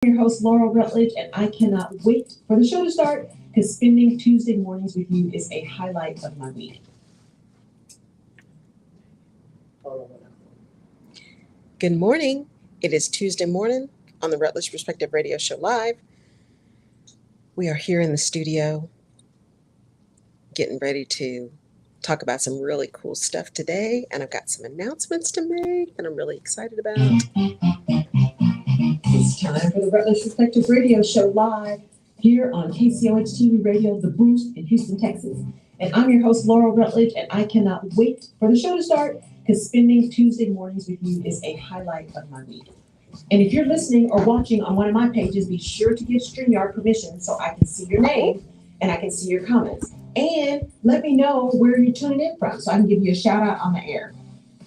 Your host, Laurel Rutledge, and I cannot wait for the show to start because spending Tuesday mornings with you is a highlight of my week. Good morning. It is Tuesday morning on the Rutledge Perspective Radio Show Live. We are here in the studio getting ready to talk about some really cool stuff today, and I've got some announcements to make that I'm really excited about. It's time for the Rutledge Perspective Radio Show Live here on KCOH TV Radio, The Boost in Houston, Texas. And I'm your host, Laurel Rutledge, and I cannot wait for the show to start because spending Tuesday mornings with you is a highlight of my week. And if you're listening or watching on one of my pages, be sure to give StreamYard permission so I can see your name and I can see your comments. And let me know where you're tuning in from so I can give you a shout out on the air.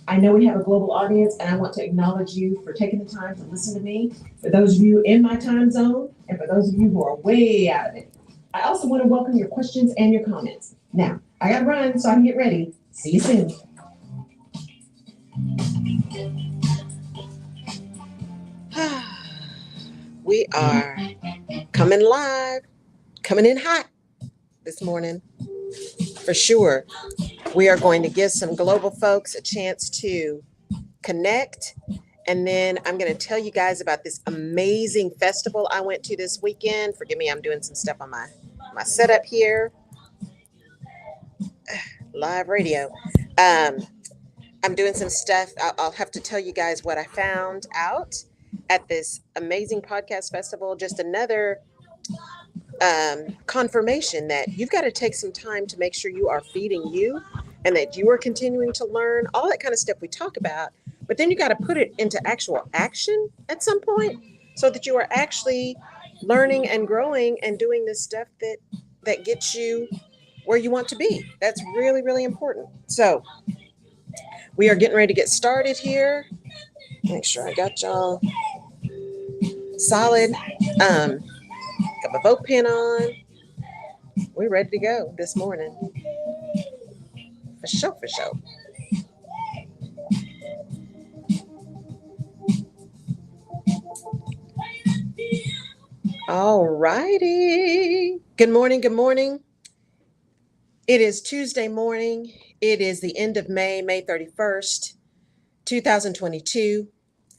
I know we have a global audience, and I want to acknowledge you for taking the time to listen to me. For those of you in my time zone, and for those of you who are way out of it, I also want to welcome your questions and your comments. Now, I got to run so I can get ready. See you soon. We are coming live, coming in hot this morning, for sure. We are going to give some global folks a chance to connect. And then I'm going to tell you guys about this amazing festival I went to this weekend. Forgive me, I'm doing some stuff on my setup here. Live radio. I'm doing some stuff. I'll have to tell you guys what I found out at this amazing podcast festival. Just another confirmation that you've got to take some time to make sure you are feeding you and that you are continuing to learn all that kind of stuff we talk about. But then you got to put it into actual action at some point so that you are actually learning and growing and doing this stuff that gets you where you want to be. That's really, really important. So we are getting ready to get started here. Make sure I got y'all solid. Got my vote pin on. We're ready to go this morning. For sure, for sure. All righty. Good morning, good morning. It is Tuesday morning. It is the end of May 31st, 2022.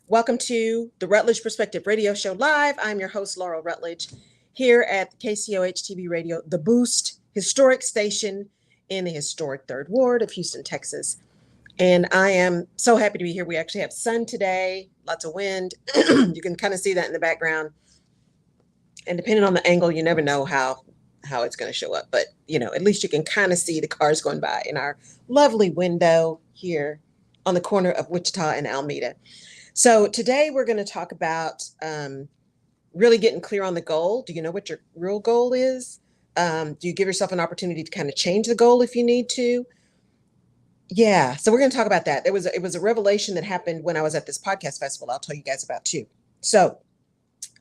Welcome to the Rutledge Perspective Radio Show Live. I'm your host, Laurel Rutledge, here at KCOH TV Radio, The Boost, historic station in the historic 3rd Ward of Houston, Texas. And I am so happy to be here. We actually have sun today, lots of wind. You can kind of see that in the background. And depending on the angle, you never know how it's going to show up. But, at least you can kind of see the cars going by in our lovely window here on the corner of Wichita and Alameda. So today we're going to talk about really getting clear on the goal. Do you know what your real goal is? Do you give yourself an opportunity to kind of change the goal if you need to? Yeah, so we're going to talk about that. It was a revelation that happened when I was at this podcast festival. I'll tell you guys about too. So,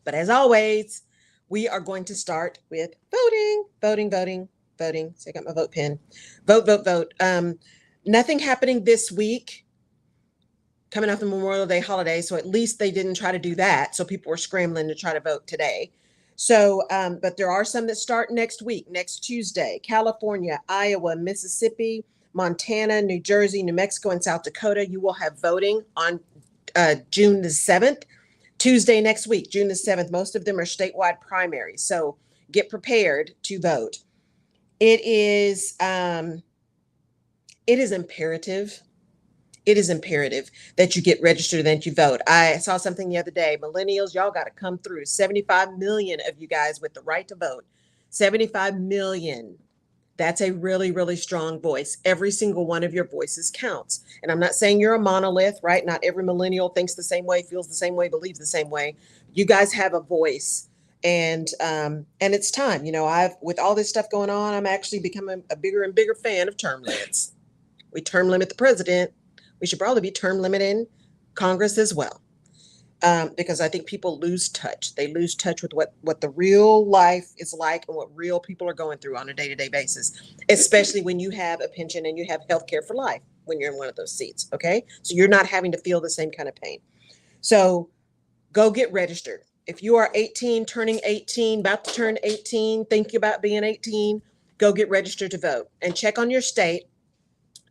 but as always, we are going to start with voting. So I got my vote pin. Vote. Nothing happening this week coming off the Memorial Day holiday. So at least they didn't try to do that. So people were scrambling to try to vote today. So, but there are some that start next week, next Tuesday: California, Iowa, Mississippi, Montana, New Jersey, New Mexico, and South Dakota. You will have voting on June the 7th, Tuesday next week, June the 7th. Most of them are statewide primaries. So get prepared to vote. It is imperative. It is imperative that you get registered and that you vote. I saw something the other day. Millennials, y'all got to come through. 75 million of you guys with the right to vote. 75 million. That's a really, really strong voice. Every single one of your voices counts. And I'm not saying you're a monolith, right? Not every millennial thinks the same way, feels the same way, believes the same way. You guys have a voice. And it's time. With all this stuff going on, I'm actually becoming a bigger and bigger fan of term limits. We term limit the president. We should probably be term limiting Congress as well, because I think people lose touch. They lose touch with what the real life is like and what real people are going through on a day-to-day basis, especially when you have a pension and you have health care for life when you're in one of those seats, okay? So you're not having to feel the same kind of pain. So go get registered. If you are 18, turning 18, about to turn 18, thinking about being 18, go get registered to vote and check on your state.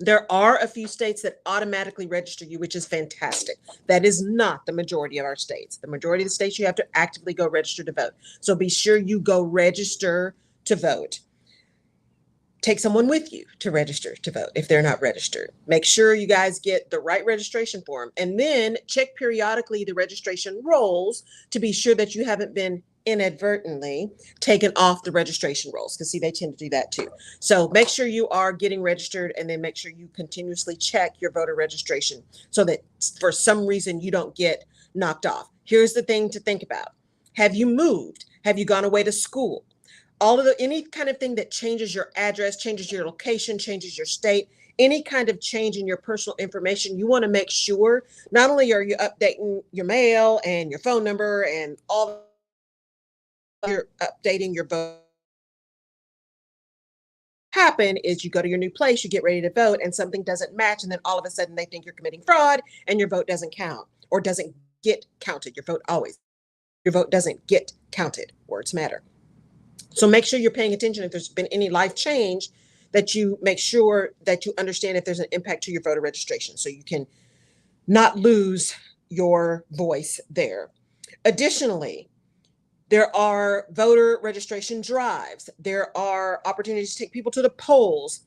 There are a few states that automatically register you, which is fantastic. That is not the majority of our states. The majority of the states, you have to actively go register to vote. So be sure you go register to vote. Take someone with you to register to vote if they're not registered. Make sure you guys get the right registration form, and then check periodically the registration rolls to be sure that you haven't been inadvertently taken off the registration rolls, because see, they tend to do that too. So make sure you are getting registered, and then make sure you continuously check your voter registration so that for some reason you don't get knocked off. Here's the thing to think about. Have you moved? Have you gone away to school? All of any kind of thing that changes your address, changes your location, changes your state, any kind of change in your personal information, you want to make sure not only are you updating your mail and your phone number and all, you're updating your vote. Happen is you go to your new place, you get ready to vote, and something doesn't match, and then all of a sudden they think you're committing fraud and your vote doesn't count or doesn't get counted. Your vote doesn't get counted. Words matter. So make sure you're paying attention if there's been any life change, that you make sure that you understand if there's an impact to your voter registration so you can not lose your voice there. Additionally, there are voter registration drives. There are opportunities to take people to the polls.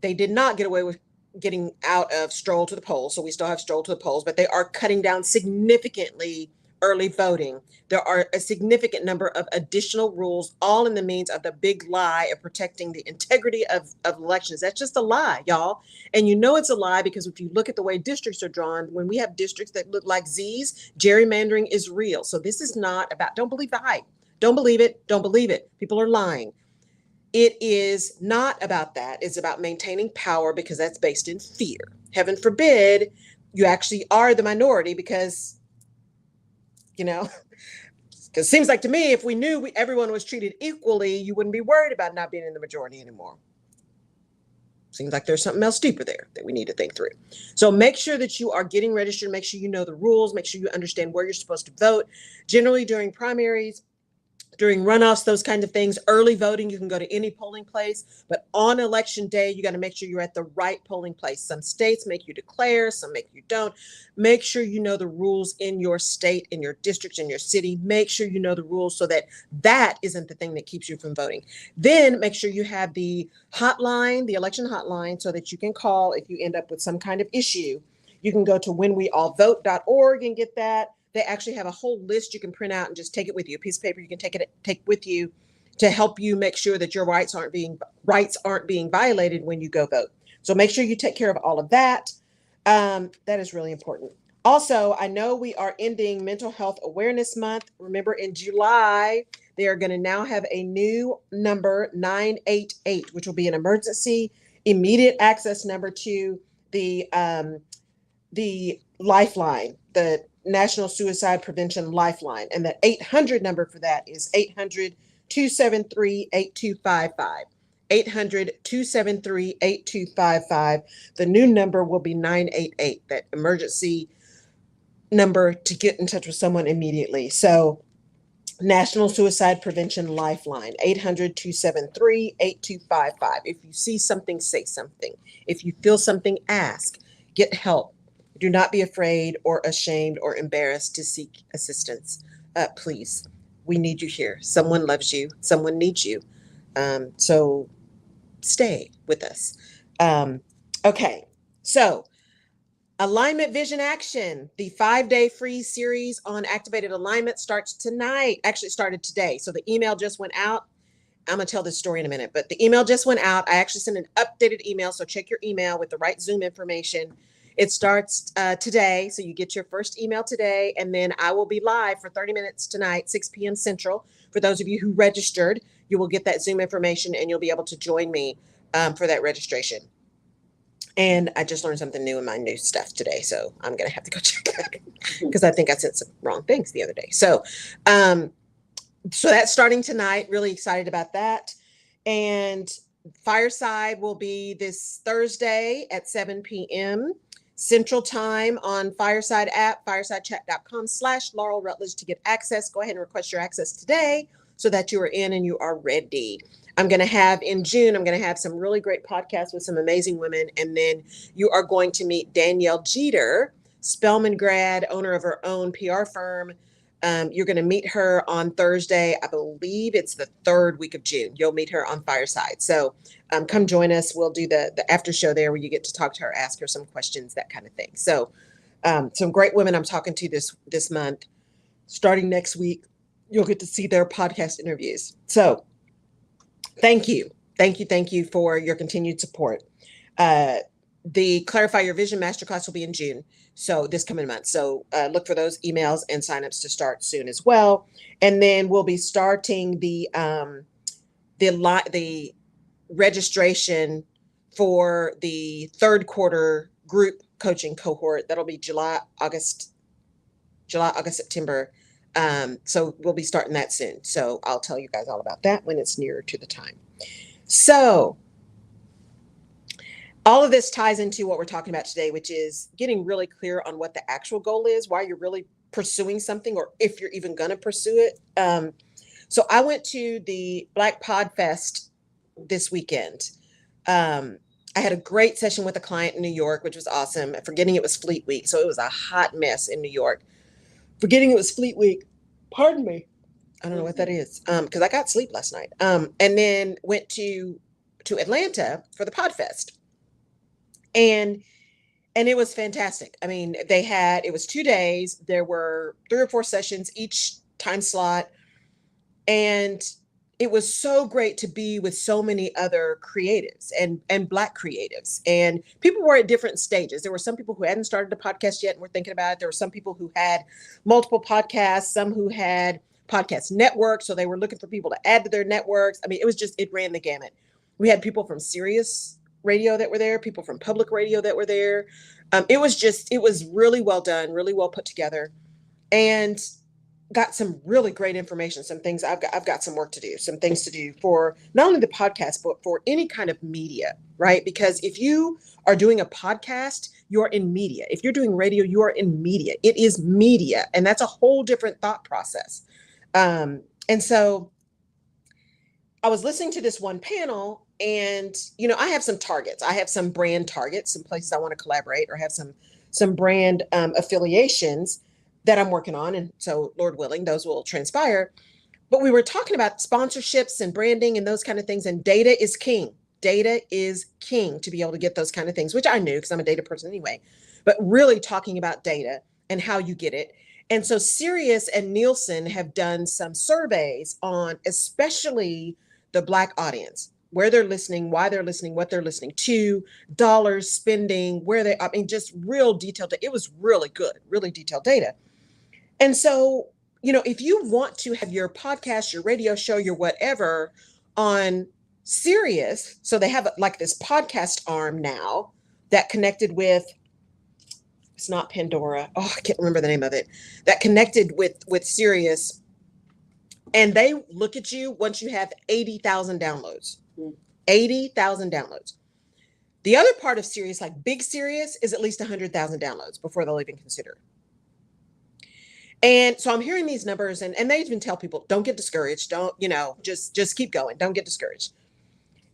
They did not get away with getting out of stroll to the polls, so we still have stroll to the polls, but they are cutting down significantly early voting. There are a significant number of additional rules, all in the means of the big lie of protecting the integrity of elections. That's just a lie, y'all. And you know it's a lie because if you look at the way districts are drawn, when we have districts that look like Z's, gerrymandering is real. So this is not about, don't believe the hype. Don't believe it. Don't believe it. People are lying. It is not about that. It's about maintaining power because that's based in fear. Heaven forbid you actually are the minority because, because it seems like to me, if we knew everyone was treated equally, you wouldn't be worried about not being in the majority anymore. Seems like there's something else deeper there that we need to think through. So make sure that you are getting registered. Make sure you know the rules. Make sure you understand where you're supposed to vote. Generally during primaries, during runoffs, those kinds of things. Early voting, you can go to any polling place, but on election day, you got to make sure you're at the right polling place. Some states make you declare, some make you don't. Make sure you know the rules in your state, in your district, in your city. Make sure you know the rules so that that isn't the thing that keeps you from voting. Then make sure you have the hotline, the election hotline, so that you can call if you end up with some kind of issue. You can go to whenweallvote.org and get that. They actually have a whole list you can print out and just take it with you. A piece of paper you can take with you to help you make sure that your rights aren't being violated when you go vote. So make sure you take care of all of that. That is really important. Also, I know we are ending Mental Health Awareness Month. Remember, in July, they are going to now have a new number, 988, which will be an emergency immediate access number to the lifeline, the National Suicide Prevention Lifeline. And the 800 number for that is 800-273-8255. 800-273-8255. The new number will be 988, that emergency number to get in touch with someone immediately. So National Suicide Prevention Lifeline, 800-273-8255. If you see something, say something. If you feel something, ask. Get help. Do not be afraid or ashamed or embarrassed to seek assistance. Please, we need you here. Someone loves you. Someone needs you. So stay with us. Okay, so Alignment Vision Action, the 5-day free series on activated alignment starts tonight. Actually, it started today. So the email just went out. I'm going to tell this story in a minute, but the email just went out. I actually sent an updated email, so check your email with the right Zoom information. It starts today, so you get your first email today, and then I will be live for 30 minutes tonight, 6 p.m. Central. For those of you who registered, you will get that Zoom information, and you'll be able to join me for that registration. And I just learned something new in my new stuff today, so I'm going to have to go check that because I think I sent some wrong things the other day. So that's starting tonight. Really excited about that. And Fireside will be this Thursday at 7 p.m. Central Time on Fireside app, firesidechat.com/Laurel Rutledge to get access. Go ahead and request your access today so that you are in and you are ready. I'm going to have in June, I'm going to have some really great podcasts with some amazing women. And then you are going to meet Danielle Jeter, Spelman grad, owner of her own PR firm. You're going to meet her on Thursday. I believe it's the third week of June. You'll meet her on Fireside. So come join us. We'll do the after show there where you get to talk to her, ask her some questions, that kind of thing. So some great women I'm talking to this month. Starting next week, you'll get to see their podcast interviews. So thank you. Thank you for your continued support. The Clarify Your Vision Masterclass will be in June, so this coming month. So look for those emails and signups to start soon as well. And then we'll be starting the registration for the third quarter group coaching cohort. That'll be July, August, September. So we'll be starting that soon. So I'll tell you guys all about that when it's nearer to the time. So all of this ties into what we're talking about today, which is getting really clear on what the actual goal is, why you're really pursuing something, or if you're even going to pursue it. So I went to the Black Pod Fest this weekend. I had a great session with a client in New York, which was awesome. Forgetting it was Fleet Week. So it was a hot mess in New York. Forgetting it was Fleet Week. Pardon me. I don't know what that is. Because I got sleep last night. And then went to Atlanta for the Podfest. And it was fantastic. I mean, it was 2 days. There were 3 or 4 sessions each time slot. And it was so great to be with so many other creatives and Black creatives. And people were at different stages. There were some people who hadn't started a podcast yet and were thinking about it. There were some people who had multiple podcasts, some who had podcast networks. So they were looking for people to add to their networks. I mean, it ran the gamut. We had people from Sirius Radio that were there, people from public radio that were there. It was really well done, really well put together, and got some really great information. Some things I've got some work to do, some things to do for not only the podcast, but for any kind of media, right? Because if you are doing a podcast, you're in media. If you're doing radio, you are in media. It is media. And that's a whole different thought process. And so I was listening to this one panel, and, I have some targets. I have some brand targets, some places I want to collaborate, or have some brand affiliations that I'm working on. And so, Lord willing, those will transpire. But we were talking about sponsorships and branding and those kind of things. And data is king. Data is king to be able to get those kind of things, which I knew because I'm a data person anyway. But really talking about data and how you get it. And so Sirius and Nielsen have done some surveys on especially the Black audience, where they're listening, why they're listening, what they're listening to, dollars, spending, just real detailed. It was really good, really detailed data. And so, if you want to have your podcast, your radio show, your whatever on Sirius, so they have like this podcast arm now that connected with, it's not Pandora. Oh, I can't remember the name of it. That connected with Sirius. And they look at you once you have 80,000 downloads. 80,000 downloads. The other part of Sirius, like big Sirius, is at least 100,000 downloads before they'll even consider. And so I'm hearing these numbers, and they even tell people, don't get discouraged. Don't, just keep going. Don't get discouraged.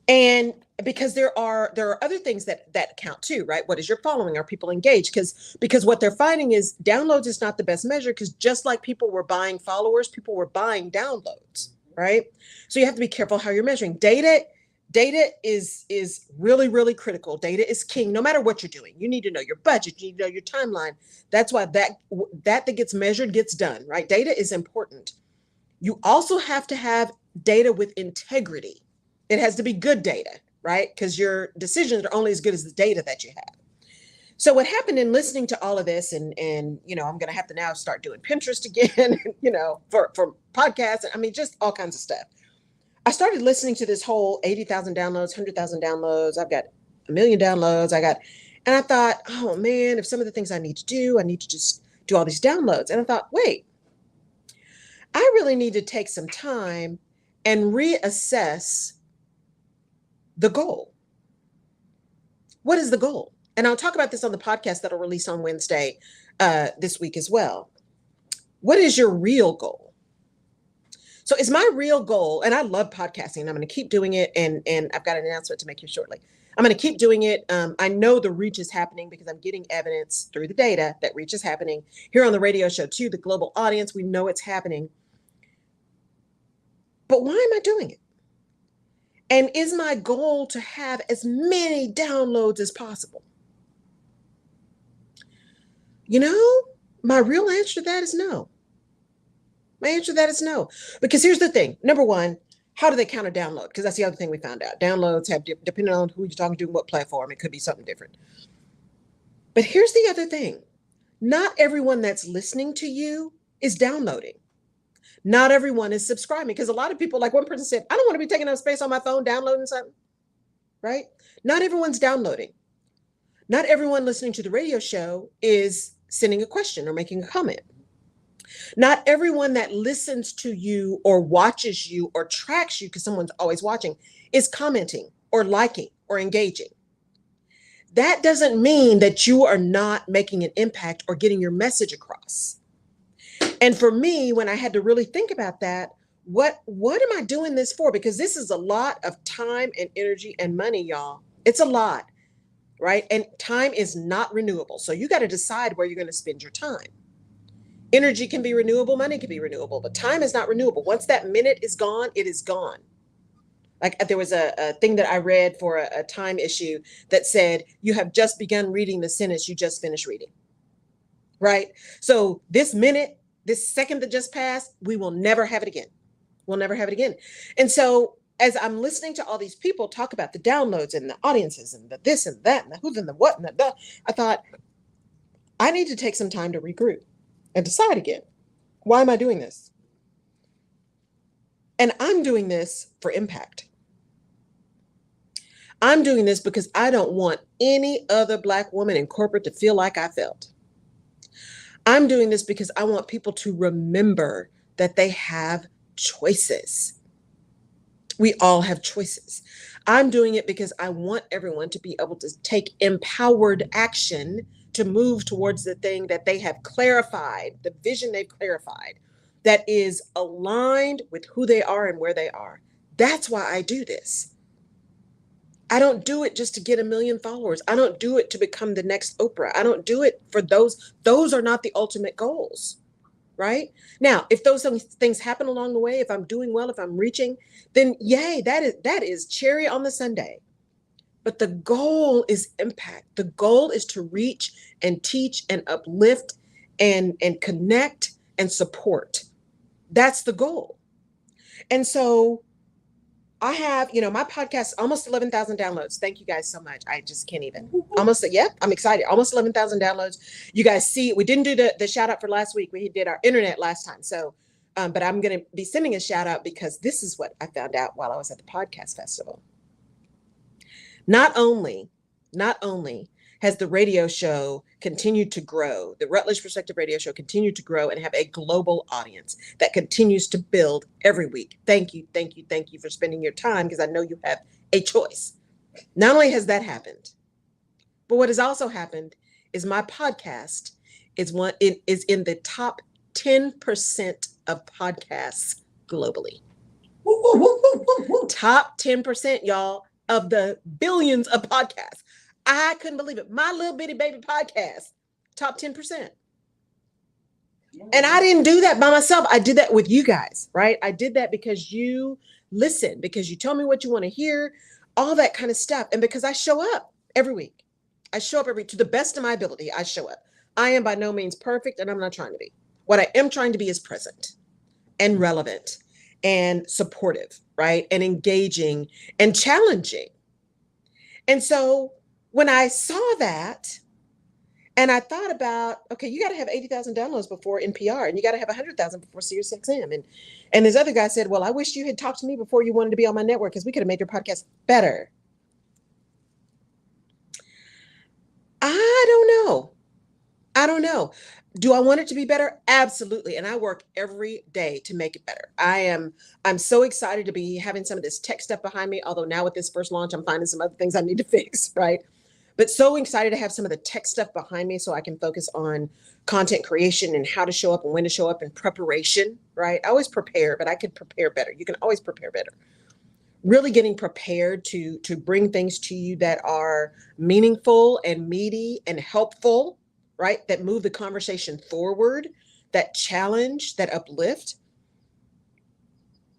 And because there are other things that count too, right? What is your following? Are people engaged? Because what they're finding is downloads is not the best measure, because just like people were buying followers, people were buying downloads, right? So you have to be careful how you're measuring. Data is really, really critical. Data is king, no matter what you're doing. You need to know your budget. You need to know your timeline. That's why that gets measured gets done, right? Data is important. You also have to have data with integrity. It has to be good data, right? Because your decisions are only as good as the data that you have. So what happened in listening to all of this, and I'm going to have to now start doing Pinterest again, for podcasts. I mean, just all kinds of stuff. I started listening to this whole 80,000 downloads, 100,000 downloads. I've got 1 million downloads. And I thought, oh man, if some of the things I need to just do all these downloads. And I thought, wait, I really need to take some time and reassess the goal. What is the goal? and I'll talk about this on the podcast that'll release on Wednesday this week as well. What is your real goal? So is my real goal, and I love podcasting, and I'm going to keep doing it, and I've got an announcement to make here shortly. I'm going to keep doing it. I know the reach is happening because I'm getting evidence through the data that reach is happening here on the radio show too. The global audience, we know it's happening. But why am I doing it? And is my goal to have as many downloads as possible? You know, my real answer to that is no. My answer to that is no. Because here's the thing. Number one, how do they count a download? Because that's the other thing we found out. Downloads have, depending on who you're talking to and what platform, it could be something different. But here's the other thing. Not everyone that's listening to you is downloading. Not everyone is subscribing, because a lot of people, like one person said, I don't want to be taking up space on my phone downloading something, right? Not everyone's downloading. Not everyone listening to the radio show is sending a question or making a comment. Not everyone that listens to you or watches you or tracks you, because someone's always watching, is commenting or liking or engaging. That doesn't mean that you are not making an impact or getting your message across. And for me, when I had to really think about that, what am I doing this for? Because this is a lot of time and energy and money, y'all. It's a lot, right? And time is not renewable. So you got to decide where you're going to spend your time. Energy can be renewable, money can be renewable, but time is not renewable. Once that minute is gone, it is gone. Like there was a thing that I read for a time issue that said, you have just begun reading the sentence you just finished reading, right? So this minute, this second that just passed, we will never have it again. We'll never have it again. And so as I'm listening to all these people talk about the downloads and the audiences and the this and that and the who's and the what and the duh, I thought, I need to take some time to regroup and decide again. Why am I doing this? And I'm doing this for impact. I'm doing this because I don't want any other Black woman in corporate to feel like I felt. I'm doing this because I want people to remember that they have choices. We all have choices. I'm doing it because I want everyone to be able to take empowered action to move towards the thing that they have clarified, the vision they've clarified, that is aligned with who they are and where they are. That's why I do this. I don't do it just to get 1 million followers. I don't do it to become the next Oprah. I don't do it for those. Those are not the ultimate goals, right? Now, if those things happen along the way, if I'm doing well, if I'm reaching, then yay, that is cherry on the sundae. But the goal is impact. The goal is to reach and teach and uplift and connect and support. That's the goal. And so I have, my podcast, almost 11,000 downloads. Thank you guys so much. I just can't even. I'm excited. Almost 11,000 downloads. You guys see, we didn't do the shout out for last week. We did our internet last time. So, but I'm going to be sending a shout out because this is what I found out while I was at the podcast festival. Not only has the radio show continued to grow, the Rutledge Perspective Radio Show continued to grow and have a global audience that continues to build every week. Thank you for spending your time, because I know you have a choice. Not only has that happened, but what has also happened is my podcast is in the top 10% of podcasts globally. Top 10%, y'all, of the billions of podcasts. I couldn't believe it. My little bitty baby podcast, top 10%. And I didn't do that by myself. I did that with you guys, right? I did that because you listen, because you tell me what you want to hear, all that kind of stuff. And because I show up every week. I show up to the best of my ability. I show up. I am by no means perfect, and I'm not trying to be. What I am trying to be is present and relevant and supportive, right? And engaging and challenging. And so when I saw that, and I thought about, okay, you got to have 80,000 downloads before NPR, and you got to have 100,000 before SiriusXM. And this other guy said, well, I wish you had talked to me before you wanted to be on my network, because we could have made your podcast better. I don't know. Do I want it to be better? Absolutely. And I work every day to make it better. I'm so excited to be having some of this tech stuff behind me. Although now with this first launch, I'm finding some other things I need to fix, right? but so excited to have some of the tech stuff behind me so I can focus on content creation and how to show up and when to show up and preparation, right? I always prepare, but I could prepare better. You can always prepare better. Really getting prepared to bring things to you that are meaningful and meaty and helpful, right? That move the conversation forward, that challenge, that uplift.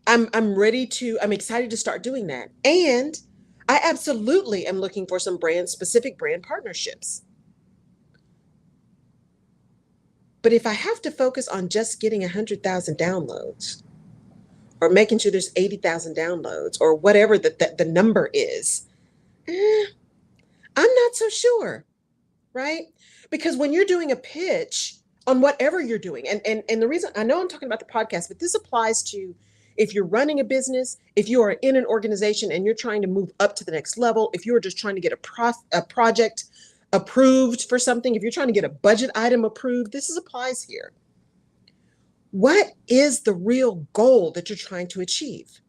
I'm excited to start doing that. And I absolutely am looking for some specific brand partnerships. But if I have to focus on just getting 100,000 downloads or making sure there's 80,000 downloads or whatever the number is, I'm not so sure, right? Because when you're doing a pitch on whatever you're doing, and the reason I know I'm talking about the podcast, but this applies to if you're running a business, if you are in an organization and you're trying to move up to the next level, if you're just trying to get a project approved for something, if you're trying to get a budget item approved, applies here. What is the real goal that you're trying to achieve?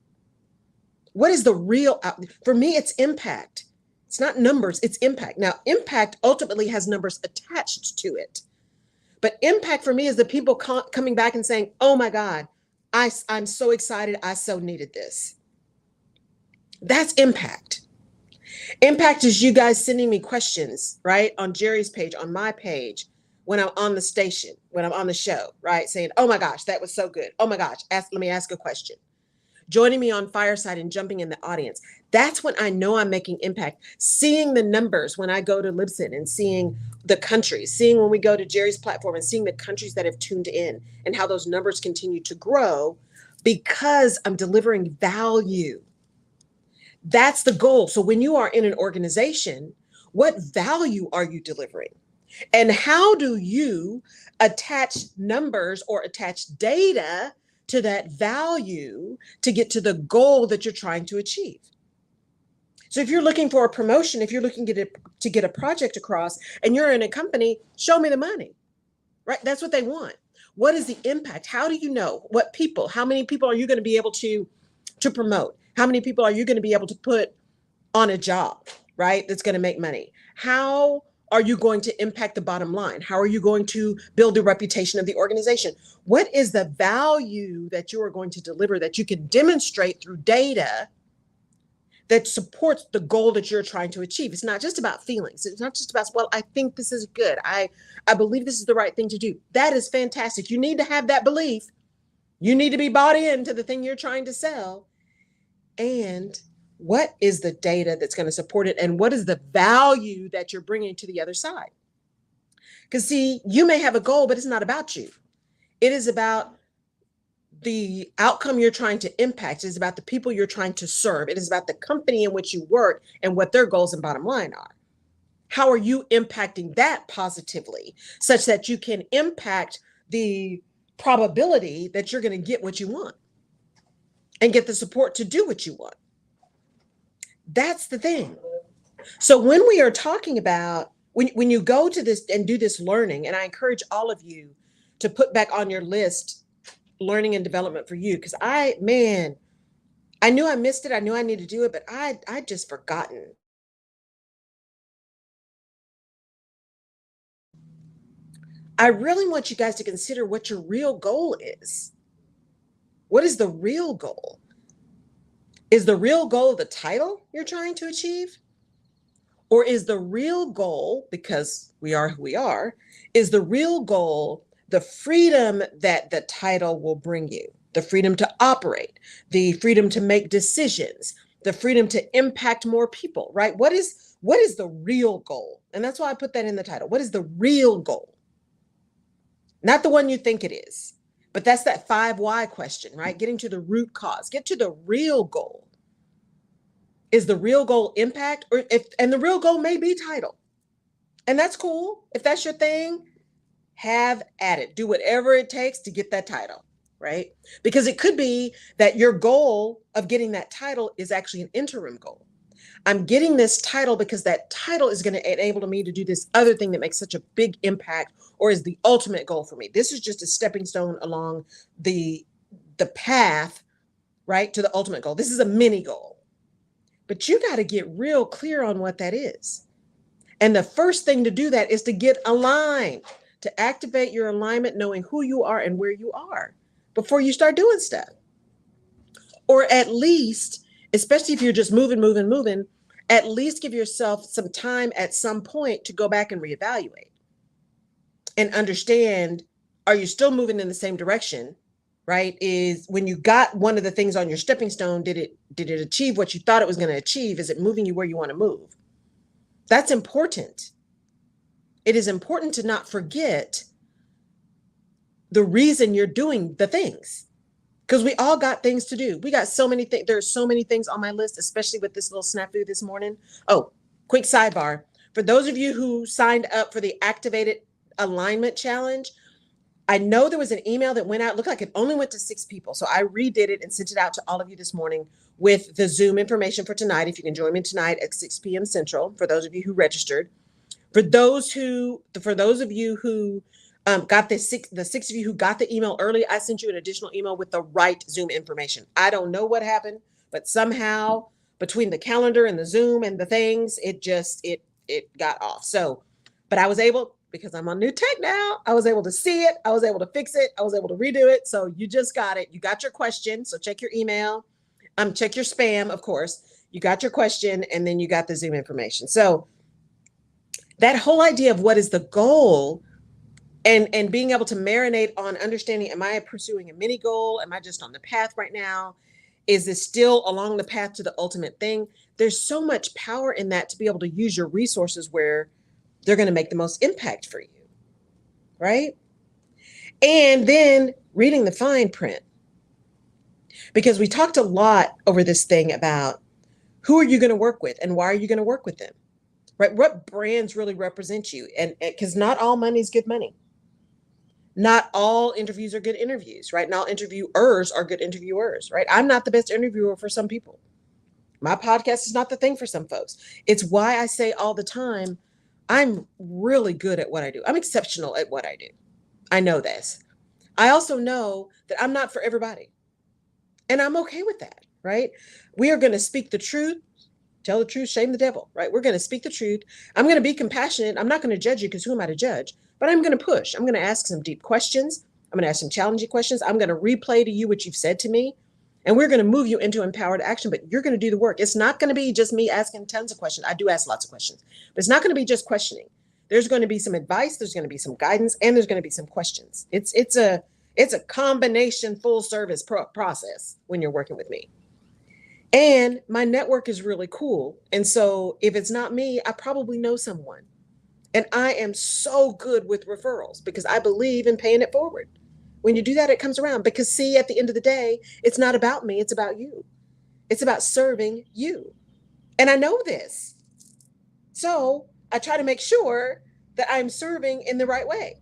What is the real, for me, it's impact. It's not numbers, it's impact. Now, impact ultimately has numbers attached to it. But impact for me is the people coming back and saying, oh my God, I'm so excited. I so needed this. That's impact. Impact is you guys sending me questions, right? On Jerry's page, on my page, when I'm on the station, when I'm on the show, right? Saying, oh my gosh, that was so good. Oh my gosh, let me ask a question. Joining me on Fireside and jumping in the audience. That's when I know I'm making impact. Seeing the numbers when I go to Libsyn and seeing the countries, seeing when we go to Jerry's platform and seeing the countries that have tuned in and how those numbers continue to grow because I'm delivering value. That's the goal. So when you are in an organization, what value are you delivering? And how do you attach numbers or attach data to that value to get to the goal that you're trying to achieve? So if you're looking for a promotion, if you're looking to get a project across and you're in a company, show me the money, right? That's what they want. What is the impact? How do you know what people, how many people are you going to be able to promote? How many people are you going to be able to put on a job, right? That's going to make money. How are you going to impact the bottom line? How are you going to build the reputation of the organization? What is the value that you are going to deliver that you can demonstrate through data that supports the goal that you're trying to achieve? It's not just about feelings. It's not just about, well, I think this is good. I believe this is the right thing to do. That is fantastic. You need to have that belief. You need to be bought into the thing you're trying to sell. And what is the data that's going to support it? And what is the value that you're bringing to the other side? Because see, you may have a goal, but it's not about you. It is about the outcome you're trying to impact. It is about the people you're trying to serve. It is about the company in which you work and what their goals and bottom line are. How are you impacting that positively such that you can impact the probability that you're going to get what you want and get the support to do what you want? That's the thing. So when we are talking about, when you go to this and do this learning, and I encourage all of you to put back on your list learning and development for you, because I knew I missed it. I knew I needed to do it, but I'd just forgotten. I really want you guys to consider what your real goal is. What is the real goal? Is the real goal the title you're trying to achieve? Or is the real goal, because we are who we are, is the real goal the freedom that the title will bring you? The freedom to operate, the freedom to make decisions, the freedom to impact more people, right? What is the real goal? And that's why I put that in the title. What is the real goal? Not the one you think it is, but that's that 5 why question, right? Getting to the root cause, get to the real goal. Is the real goal impact? And the real goal may be title. And that's cool. If that's your thing, have at it. Do whatever it takes to get that title, right? Because it could be that your goal of getting that title is actually an interim goal. I'm getting this title because that title is going to enable me to do this other thing that makes such a big impact or is the ultimate goal for me. This is just a stepping stone along the path, right, to the ultimate goal. This is a mini goal. But you got to get real clear on what that is. And the first thing to do that is to get aligned, to activate your alignment, knowing who you are and where you are before you start doing stuff. Or at least, especially if you're just moving, at least give yourself some time at some point to go back and reevaluate and understand, are you still moving in the same direction? Right? Is when you got one of the things on your stepping stone, did it achieve what you thought it was going to achieve? Is it moving you where you want to move? That's important. It is important to not forget the reason you're doing the things, because we all got things to do. We got so many things. There's so many things on my list, especially with this little snafu this morning. Oh, quick sidebar. For those of you who signed up for the Activated Alignment Challenge, I know there was an email that went out. It looked like it only went to 6 people. So I redid it and sent it out to all of you this morning with the Zoom information for tonight. If you can join me tonight at 6 p.m. Central, for those of you who registered. For those of you who got the 6 of you who got the email early, I sent you an additional email with the right Zoom information. I don't know what happened, but somehow between the calendar and the Zoom and the things, it got off. So, but I was able, because I'm on new tech now, I was able to see it. I was able to fix it. I was able to redo it. So you just got it. You got your question. So check your email. Check your spam, of course. You got your question, and then you got the Zoom information. So that whole idea of what is the goal, and being able to marinate on understanding, am I pursuing a mini goal? Am I just on the path right now? Is this still along the path to the ultimate thing? There's so much power in that, to be able to use your resources where they're going to make the most impact for you, right? And then reading the fine print, because we talked a lot over this thing about who are you going to work with and why are you going to work with them, right? What brands really represent you? And because not all money is good money. Not all interviews are good interviews, right? Not all interviewers are good interviewers, right? I'm not the best interviewer for some people. My podcast is not the thing for some folks. It's why I say all the time, I'm really good at what I do. I'm exceptional at what I do. I know this. I also know that I'm not for everybody. And I'm okay with that, right? We are going to speak the truth, tell the truth, shame the devil, right? We're going to speak the truth. I'm going to be compassionate. I'm not going to judge you, because who am I to judge? But I'm going to push. I'm going to ask some deep questions. I'm going to ask some challenging questions. I'm going to replay to you what you've said to me. And we're going to move you into empowered action, but you're going to do the work. It's not going to be just me asking tons of questions. I do ask lots of questions, but it's not going to be just questioning. There's going to be some advice. There's going to be some guidance, and there's going to be some questions. It's a combination full service process when you're working with me. And my network is really cool. And so if it's not me, I probably know someone. And I am so good with referrals, because I believe in paying it forward. When you do that, it comes around, because see, at the end of the day, it's not about me. It's about you. It's about serving you. And I know this. So I try to make sure that I'm serving in the right way.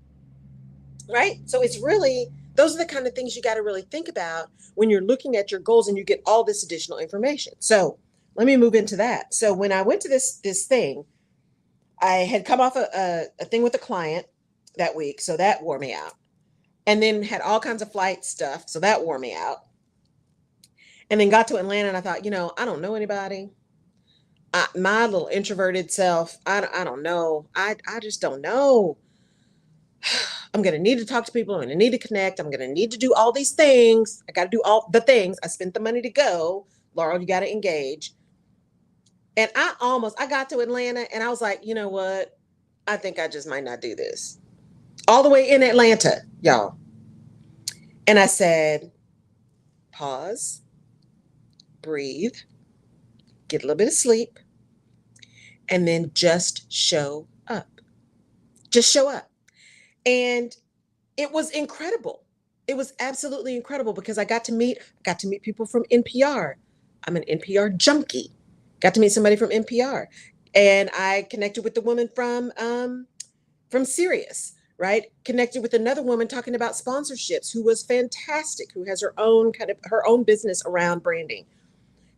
Right? So it's really, those are the kind of things you got to really think about when you're looking at your goals and you get all this additional information. So let me move into that. So when I went to this thing, I had come off a thing with a client that week. So that wore me out. And then had all kinds of flight stuff. So that wore me out. And then got to Atlanta and I thought, I don't know anybody. My little introverted self, I don't know. I just don't know. I'm going to need to talk to people. I'm going to need to connect. I'm going to need to do all these things. I got to do all the things. I spent the money to go. Laurel, you got to engage. And I got to Atlanta and I was like, you know what? I think I just might not do this. All the way in Atlanta, y'all. And I said, pause, breathe, get a little bit of sleep, and then just show up. Just show up. And it was incredible. It was absolutely incredible, because I got to meet people from NPR. I'm an NPR junkie. Got to meet somebody from NPR. And I connected with the woman from Sirius, right? Connected with another woman talking about sponsorships, who was fantastic, who has her own business around branding.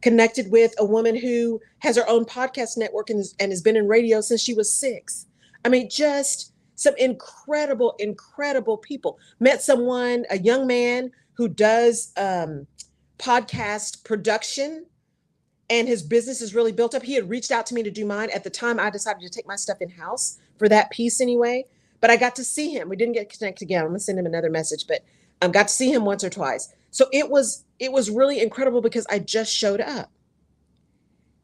Connected with a woman who has her own podcast network and has been in radio since she was 6. I mean, just some incredible, incredible people. Met someone, a young man who does podcast production and his business is really built up. He had reached out to me to do mine. At the time, I decided to take my stuff in-house for that piece anyway. But I got to see him. We didn't get connected again. I'm gonna send him another message, but got to see him once or twice. So it was really incredible because I just showed up.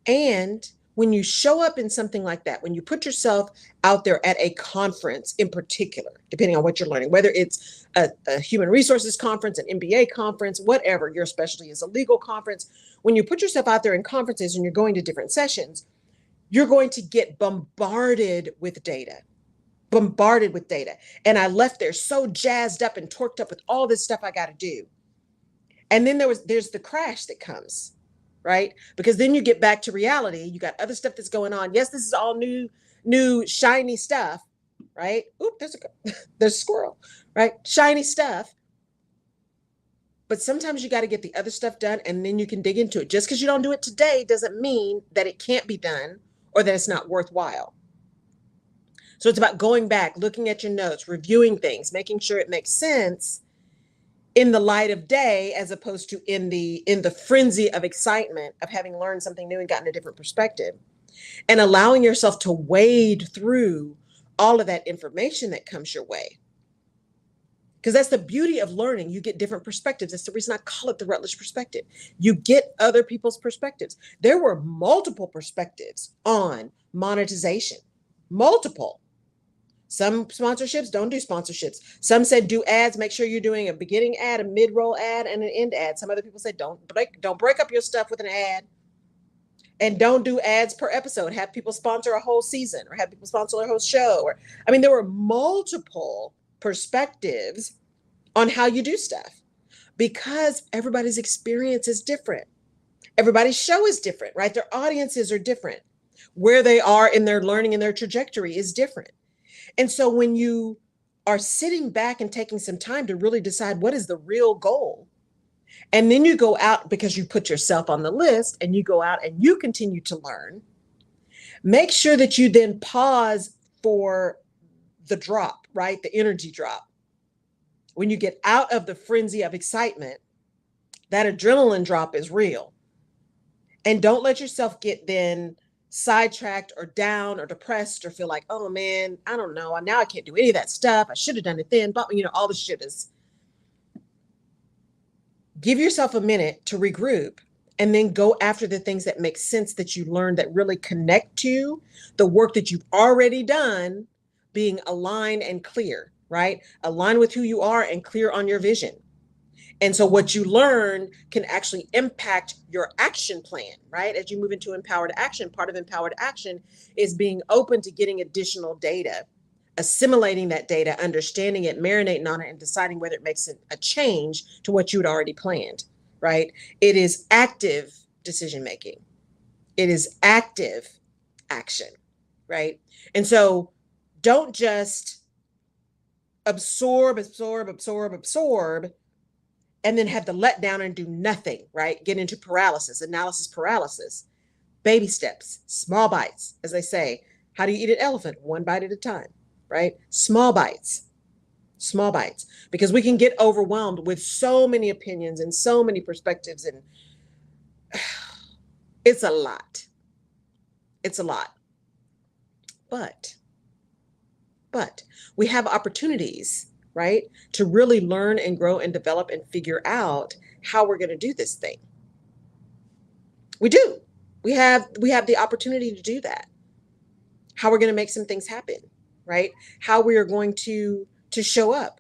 And when you show up in something like that, when you put yourself out there at a conference in particular, depending on what you're learning, whether it's a human resources conference, an MBA conference, whatever your specialty is, a legal conference, when you put yourself out there in conferences and you're going to different sessions, you're going to get bombarded with data. And I left there so jazzed up and torqued up with all this stuff I got to do. And then there's the crash that comes, right? Because then you get back to reality. You got other stuff that's going on. Yes, this is all new shiny stuff, right? Oop, there's a squirrel, right? Shiny stuff. But sometimes you got to get the other stuff done and then you can dig into it. Just because you don't do it today doesn't mean that it can't be done or that it's not worthwhile. So it's about going back, looking at your notes, reviewing things, making sure it makes sense in the light of day, as opposed to in the frenzy of excitement of having learned something new and gotten a different perspective, and allowing yourself to wade through all of that information that comes your way. Because that's the beauty of learning. You get different perspectives. That's the reason I call it the Rutledge perspective. You get other people's perspectives. There were multiple perspectives on monetization, multiple. Some sponsorships don't do sponsorships. Some said do ads, make sure you're doing a beginning ad, a mid-roll ad, and an end ad. Some other people said don't break up your stuff with an ad, and don't do ads per episode. Have people sponsor a whole season, or have people sponsor a whole show. Or there were multiple perspectives on how you do stuff because everybody's experience is different. Everybody's show is different, right? Their audiences are different. Where they are in their learning and their trajectory is different. And so when you are sitting back and taking some time to really decide what is the real goal, and then you go out because you put yourself on the list and you go out and you continue to learn, make sure that you then pause for the drop, right? The energy drop. When you get out of the frenzy of excitement, that adrenaline drop is real. And don't let yourself get then sidetracked or down or depressed or feel like, oh man, I don't know. Now I can't do any of that stuff. I should have done it then. But all the shit is. Give yourself a minute to regroup and then go after the things that make sense that you learned that really connect to the work that you've already done, being aligned and clear, right? Align with who you are and clear on your vision. And so what you learn can actually impact your action plan, right? As you move into empowered action, part of empowered action is being open to getting additional data, assimilating that data, understanding it, marinating on it, and deciding whether it makes a change to what you had already planned, right? It is active decision-making. It is active action, right? And so don't just absorb, and then have to let down and do nothing, right? Get into analysis paralysis. Baby steps, small bites, as they say. How do you eat an elephant? One bite at a time, right? Small bites, because we can get overwhelmed with so many opinions and so many perspectives, and it's a lot. But we have opportunities, right, to really learn and grow and develop and figure out how we're going to do this thing. We do. We have the opportunity to do that. How we're going to make some things happen, right? How we are going to show up.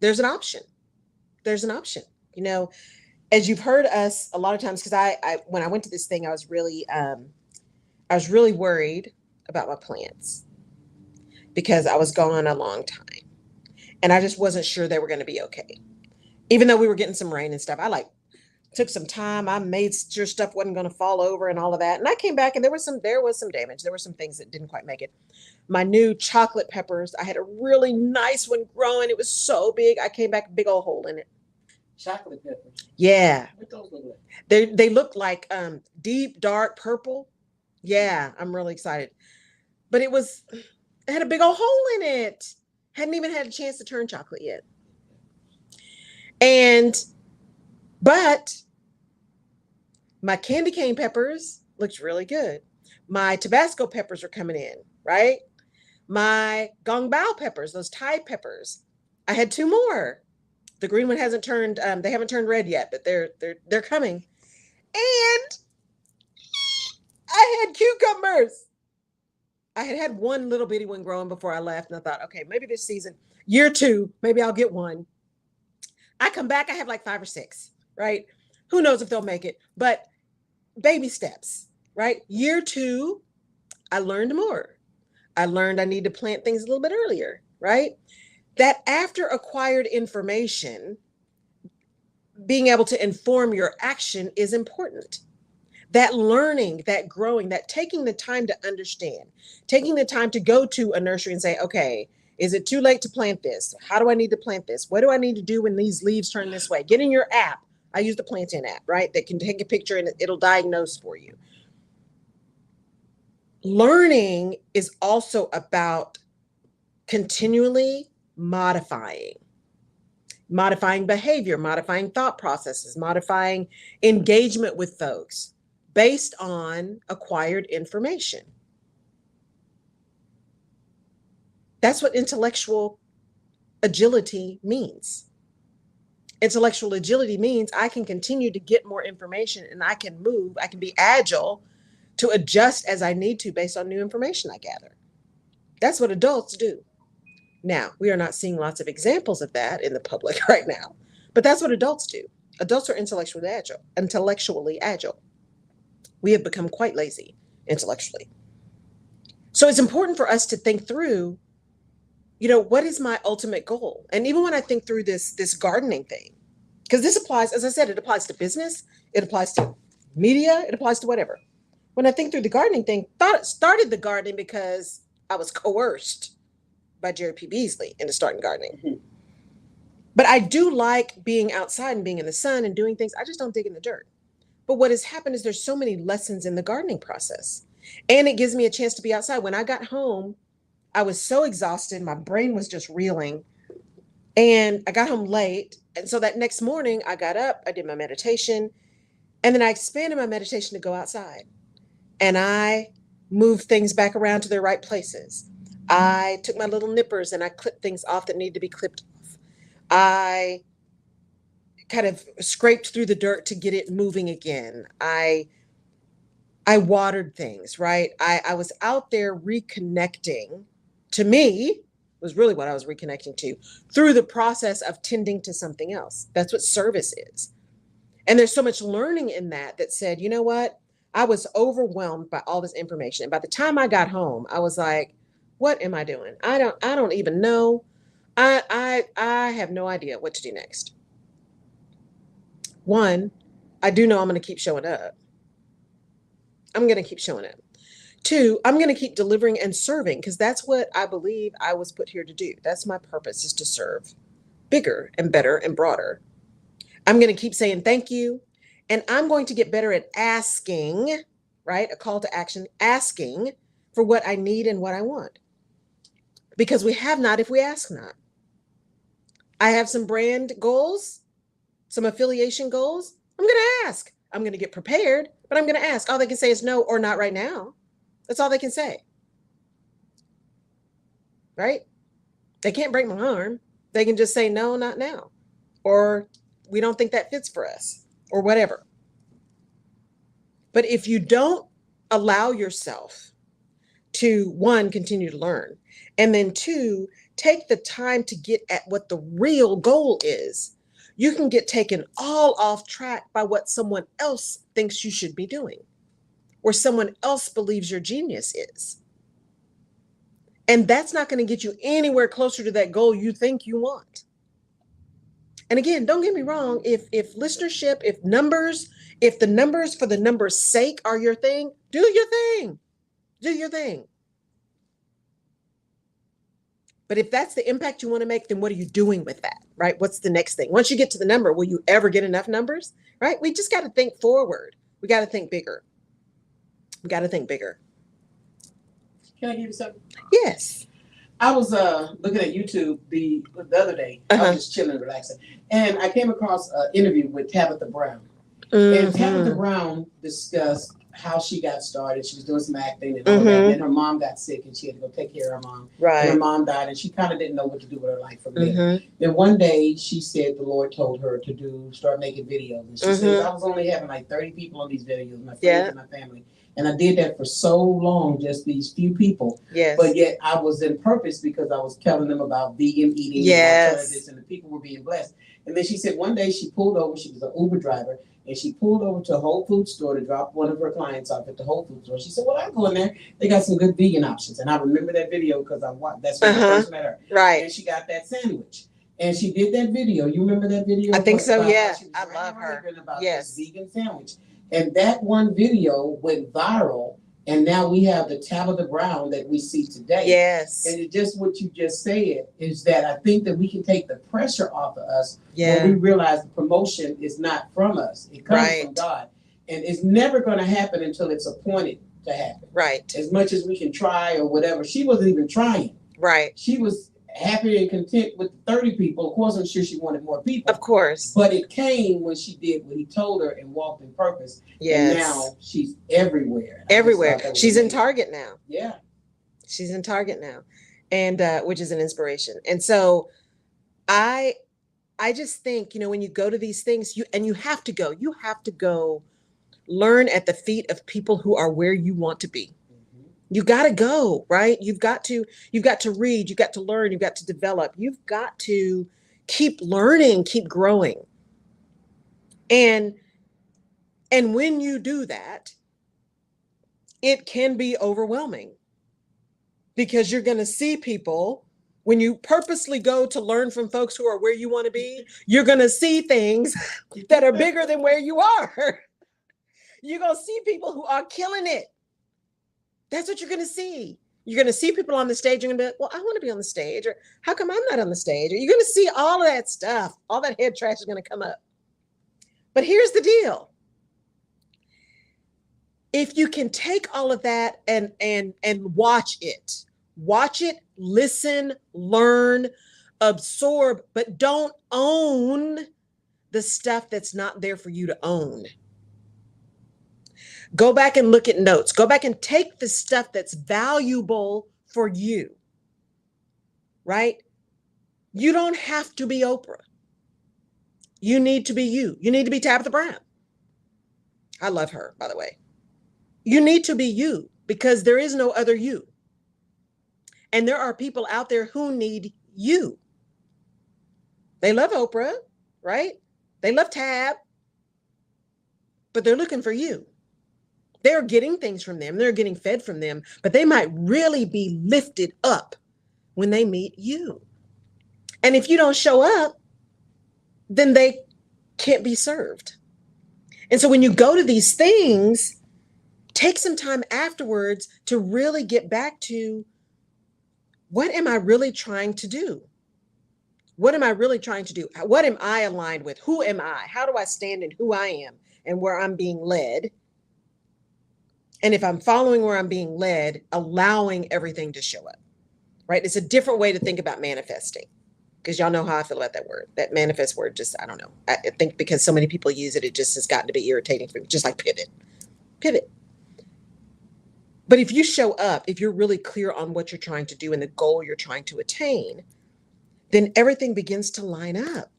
There's an option. As you've heard us a lot of times, because I when I went to this thing, I was really worried about my plants because I was gone a long time and I just wasn't sure they were going to be okay. Even though we were getting some rain and stuff, I took some time. I made sure stuff wasn't going to fall over and all of that. And I came back and there was some damage. There were some things that didn't quite make it. My new chocolate peppers, I had a really nice one growing. It was so big. I came back, big old hole in it. Chocolate peppers. Yeah. What those look like? They look like deep, dark purple. Yeah, I'm really excited. But it had a big old hole in it. Hadn't even had a chance to turn chocolate yet. But My candy cane peppers looked really good. My Tabasco peppers are coming in, right? My gong bao peppers, those Thai peppers. I had two more. The green one hasn't turned, they haven't turned red yet, but they're coming. And I had cucumbers. I had had one little bitty one growing before I left, and I thought, okay, maybe this season, year 2, maybe I'll get one. I come back, I have like 5 or 6, right? Who knows if they'll make it, but baby steps, right? Year 2, I learned more. I learned I need to plant things a little bit earlier, right? That after acquired information, being able to inform your action is important. That learning, that growing, that taking the time to understand, taking the time to go to a nursery and say, okay, is it too late to plant this? How do I need to plant this? What do I need to do when these leaves turn this way? Get in your app. I use the Plantain app, right? That can take a picture and it'll diagnose for you. Learning is also about continually modifying behavior, modifying thought processes, modifying engagement with folks based on acquired information. That's what intellectual agility means. Intellectual agility means I can continue to get more information and I can move, I can be agile to adjust as I need to based on new information I gather. That's what adults do. Now, we are not seeing lots of examples of that in the public right now, but that's what adults do. Adults are intellectually agile. We have become quite lazy intellectually. So it's important for us to think through, what is my ultimate goal? And even when I think through this gardening thing, because this applies, as I said, it applies to business, it applies to media, it applies to whatever. When I think through the gardening thing, started the gardening because I was coerced by Jerry P. Beasley into starting gardening. Mm-hmm. But I do like being outside and being in the sun and doing things. I just don't dig in the dirt. But what has happened is there's so many lessons in the gardening process. And it gives me a chance to be outside. When I got home, I was so exhausted. My brain was just reeling. And I got home late. And so that next morning I got up, I did my meditation, and then I expanded my meditation to go outside. And I moved things back around to their right places. I took my little nippers and I clipped things off that needed to be clipped off. I kind of scraped through the dirt to get it moving again. I watered things, right? I was out there reconnecting. To me, was really what I was reconnecting to through the process of tending to something else. That's what service is. And there's so much learning in that said, you know what? I was overwhelmed by all this information. And by the time I got home, I was like, what am I doing? I don't even know. I have no idea what to do next. One, I do know I'm going to keep showing up. I'm going to keep showing up. 2, I'm going to keep delivering and serving because that's what I believe I was put here to do. That's my purpose, is to serve bigger and better and broader. I'm going to keep saying thank you. And I'm going to get better at asking, right? A call to action, asking for what I need and what I want. Because we have not if we ask not. I have some brand goals, some affiliation goals. I'm going to ask. I'm going to get prepared, but I'm going to ask. All they can say is no or not right now. That's all they can say. Right? They can't break my arm. They can just say no, not now. Or we don't think that fits for us. Or whatever. But if you don't allow yourself to, 1, continue to learn, and then 2, take the time to get at what the real goal is, you can get taken all off track by what someone else thinks you should be doing, or someone else believes your genius is. And that's not going to get you anywhere closer to that goal you think you want. And again, don't get me wrong, if listenership, if the numbers for the numbers' sake are your thing, do your thing. Do your thing. But if that's the impact you want to make, then what are you doing with that, right? What's the next thing? Once you get to the number, will you ever get enough numbers, right? We just got to think forward. We got to think bigger. We got to think bigger. Can I give you something? Yes. I was looking at YouTube the other day. I was just chilling and relaxing. And I came across an interview with Tabitha Brown. And Tabitha Mm-hmm. Brown discussed how she got started. She was doing some acting and all that. And then her mom got sick and she had to go take care of her mom. And her Right. mom died and she kind of didn't know what to do with her life from there. Mm-hmm. Then one day she said the Lord told her to start making videos. And she says, I was only having like 30 people on these videos, my friends and my family. And I did that for so long, just these few people. Yes. But yet I was in purpose because I was telling them about vegan eating and alternatives, and the people were being blessed. And then she said one day she pulled over, she was an Uber driver, and she pulled over to a Whole Foods store to drop one of her clients off at the Whole Foods store. She said, well, I go in there. They got some good vegan options. And I remember that video because that's when I first met her. Right. And she got that sandwich. And she did that video. You remember that video? I think so, yeah. She was I love her. about Yes. this vegan sandwich. And that one video went viral. And now we have the Tabitha Brown that we see today. Yes. And it just what you just said is that I think that we can take the pressure off of us Yeah. when we realize the promotion is not from us. It comes from God. And it's never going to happen until it's appointed to happen. Right. As much as we can try or whatever. She wasn't even trying. Right. She was happy and content with 30 people. Of course, I'm sure she wanted more people. Of course. But it came when she did what he told her and walked in purpose. Yes. And now she's everywhere. Everywhere. She's in Target now. Yeah. She's in Target now. And which is an inspiration. And so I just think, when you go to these things, you have to go learn at the feet of people who are where you want to be. You got to go, right? You've got to read, you've got to learn, you've got to develop, you've got to keep learning, keep growing. And when you do that, it can be overwhelming because you're going to see people. When you purposely go to learn from folks who are where you want to be, you're going to see things that are bigger than where you are. You're going to see people who are killing it. That's what you're going to see. You're going to see people on the stage. You're going to be like, well, I want to be on the stage. Or how come I'm not on the stage? Or you're going to see all of that stuff. All that head trash is going to come up. But here's the deal. If you can take all of that and watch it, listen, learn, absorb, but don't own the stuff that's not there for you to own. Go back and look at notes. Go back and take the stuff that's valuable for you, right? You don't have to be Oprah. You need to be you. You need to be Tabitha Brown. I love her, by the way. You need to be you because there is no other you. And there are people out there who need you. They love Oprah, right? They love Tab, but they're looking for you. They're getting things from them. They're getting fed from them, but they might really be lifted up when they meet you. And if you don't show up, then they can't be served. And so when you go to these things, take some time afterwards to really get back to, what am I really trying to do? What am I really trying to do? What am I aligned with? Who am I? How do I stand in who I am and where I'm being led? And if I'm following where I'm being led, allowing everything to show up, right? It's a different way to think about manifesting, because y'all know how I feel about that word. That manifest word, just, I don't know. I think because so many people use it, it just has gotten to be irritating for me, just like pivot. But if you show up, if you're really clear on what you're trying to do and the goal you're trying to attain, then everything begins to line up.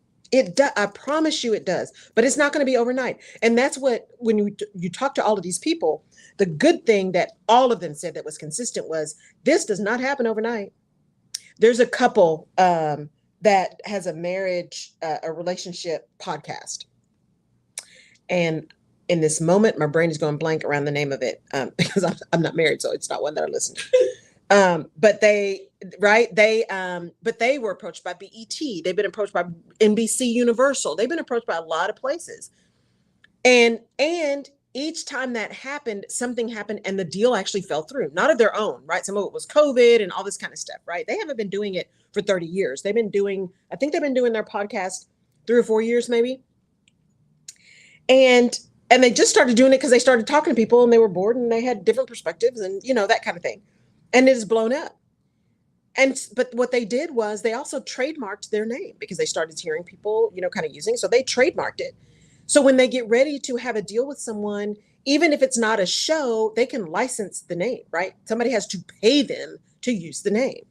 I promise you it does, but it's not going to be overnight. And that's what, when you talk to all of these people, the good thing that all of them said that was consistent was, this does not happen overnight. There's a couple that has a marriage, a relationship podcast. And in this moment, my brain is going blank around the name of it because I'm not married, so it's not one that I listen to. But they were approached by BET. They've been approached by NBC Universal. They've been approached by a lot of places. And each time that happened, something happened and the deal actually fell through, not of their own, right? Some of it was COVID and all this kind of stuff, right? They haven't been doing it for 30 years. I think they've been doing their podcast 3 or 4 years, maybe. And they just started doing it because they started talking to people and they were bored and they had different perspectives and, that kind of thing. And it has blown up. But what they did was they also trademarked their name because they started hearing people, kind of using. So they trademarked it. So when they get ready to have a deal with someone, even if it's not a show, they can license the name, right? Somebody has to pay them to use the name.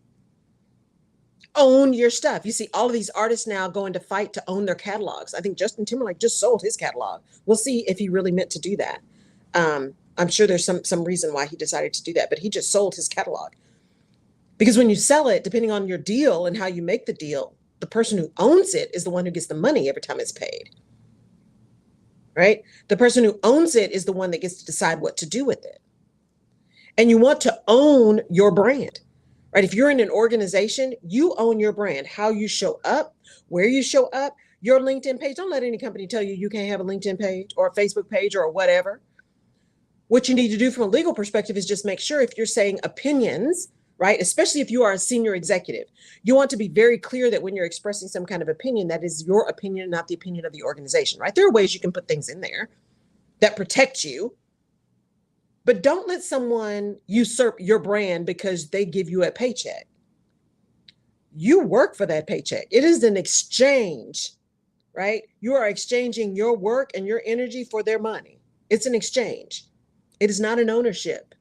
Own your stuff. You see all of these artists now going to fight to own their catalogs. I think Justin Timberlake just sold his catalog. We'll see if he really meant to do that. I'm sure there's some reason why he decided to do that, but he just sold his catalog. Because when you sell it, depending on your deal and how you make the deal, the person who owns it is the one who gets the money every time it's paid. Right? The person who owns it is the one that gets to decide what to do with it. And you want to own your brand, right? If you're in an organization, you own your brand, how you show up, where you show up, your LinkedIn page. Don't let any company tell you you can't have a LinkedIn page or a Facebook page or whatever. What you need to do from a legal perspective is just make sure if you're saying opinions, right? Especially if you are a senior executive, you want to be very clear that when you're expressing some kind of opinion, that is your opinion, not the opinion of the organization, right? There are ways you can put things in there that protect you, but don't let someone usurp your brand because they give you a paycheck. You work for that paycheck. It is an exchange, right? You are exchanging your work and your energy for their money. It's an exchange. It is not an ownership.